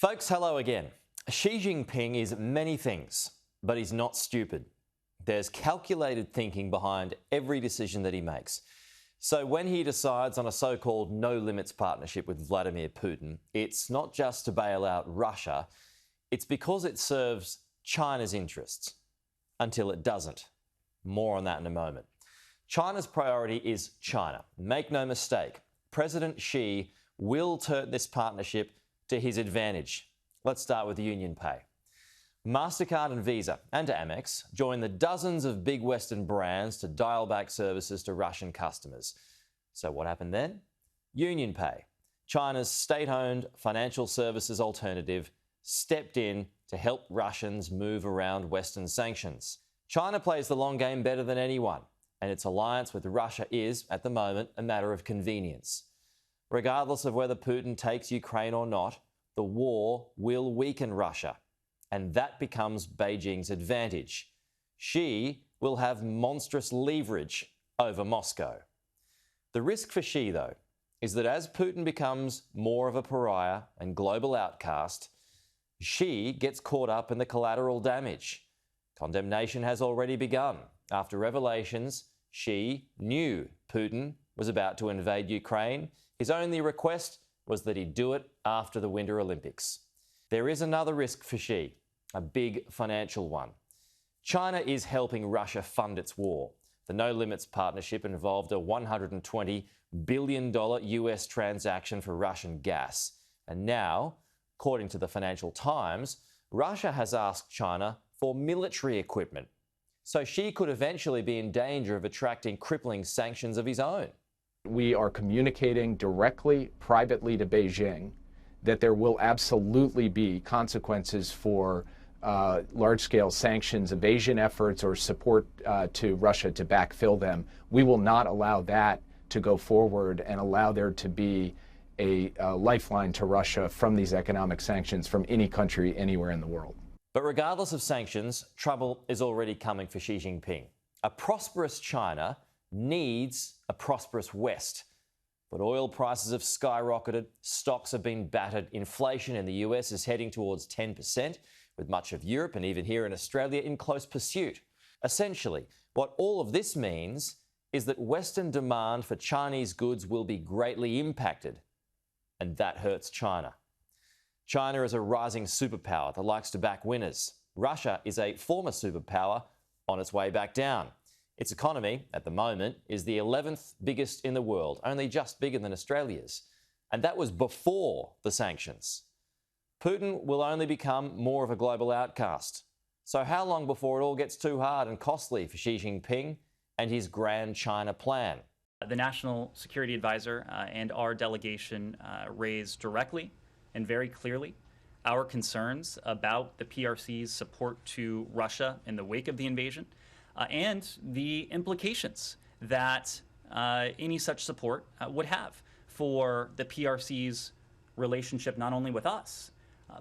Folks, hello again. Xi Jinping is many things, but he's not stupid. There's calculated thinking behind every decision that he makes. So when he decides on a so-called no-limits partnership with Vladimir Putin, it's not just to bail out Russia, it's because it serves China's interests. Until it doesn't. More on that in a moment. China's priority is China. Make no mistake, President Xi will turn this partnership to his advantage. Let's start with UnionPay. MasterCard and Visa and Amex join the dozens of big Western brands to dial back services to Russian customers. So what happened then? UnionPay, China's state-owned financial services alternative, stepped in to help Russians move around Western sanctions. China plays the long game better than anyone, and its alliance with Russia is, at the moment, a matter of convenience. Regardless of whether Putin takes Ukraine or not, the war will weaken Russia, and that becomes Beijing's advantage. Xi will have monstrous leverage over Moscow. The risk for Xi, though, is that as Putin becomes more of a pariah and global outcast, Xi gets caught up in the collateral damage. Condemnation has already begun. After revelations, Xi knew Putin was about to invade Ukraine. His only request was that he do it after the Winter Olympics. There is another risk for Xi, a big financial one. China is helping Russia fund its war. The No Limits partnership involved a $120 billion US transaction for Russian gas. And now, according to the Financial Times, Russia has asked China for military equipment. So Xi could eventually be in danger of attracting crippling sanctions of his own. We are communicating directly, privately to Beijing that there will absolutely be consequences for large-scale sanctions, evasion efforts, or support to Russia to backfill them. We will not allow that to go forward and allow there to be a lifeline to Russia from these economic sanctions from any country anywhere in the world. But regardless of sanctions, trouble is already coming for Xi Jinping. A prosperous China needs a prosperous West. But oil prices have skyrocketed, stocks have been battered, inflation in the US is heading towards 10%, with much of Europe and even here in Australia in close pursuit. Essentially, what all of this means is that Western demand for Chinese goods will be greatly impacted, and that hurts China. China is a rising superpower that likes to back winners. Russia is a former superpower on its way back down. Its economy, at the moment, is the 11th biggest in the world, only just bigger than Australia's. And that was before the sanctions. Putin will only become more of a global outcast. So how long before it all gets too hard and costly for Xi Jinping and his grand China plan? The National Security Advisor and our delegation raised directly and very clearly our concerns about the PRC's support to Russia in the wake of the invasion and the implications that any such support would have for the PRC's relationship not only with us,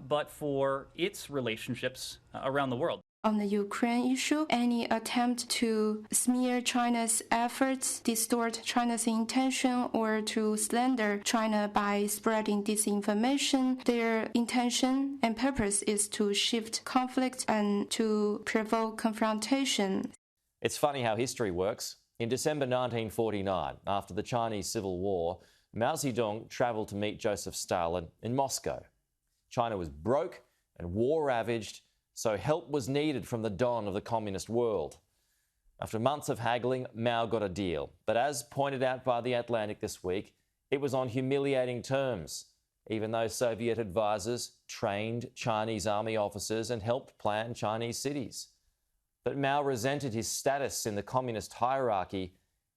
but for its relationships around the world. On the Ukraine issue, any attempt to smear China's efforts, distort China's intention, or to slander China by spreading disinformation, their intention and purpose is to shift conflict and to provoke confrontation. It's funny how history works. In December 1949, after the Chinese Civil War, Mao Zedong travelled to meet Joseph Stalin in Moscow. China was broke and war-ravaged, so help was needed from the dawn of the communist world. After months of haggling, Mao got a deal. But as pointed out by The Atlantic this week, it was on humiliating terms, even though Soviet advisors trained Chinese army officers and helped plan Chinese cities. But Mao resented his status in the communist hierarchy,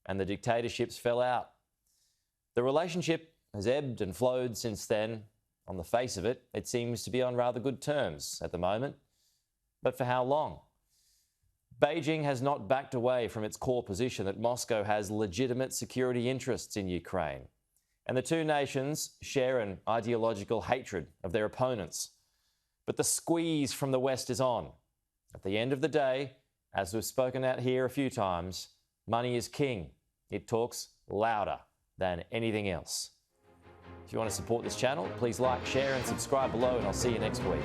and the dictatorships fell out. The relationship has ebbed and flowed since then. On the face of it, it seems to be on rather good terms at the moment. But for how long? Beijing has not backed away from its core position that Moscow has legitimate security interests in Ukraine. And the two nations share an ideological hatred of their opponents. But the squeeze from the West is on. At the end of the day, as we've spoken out here a few times, money is king. It talks louder than anything else. If you want to support this channel, please like, share, and subscribe below, and I'll see you next week.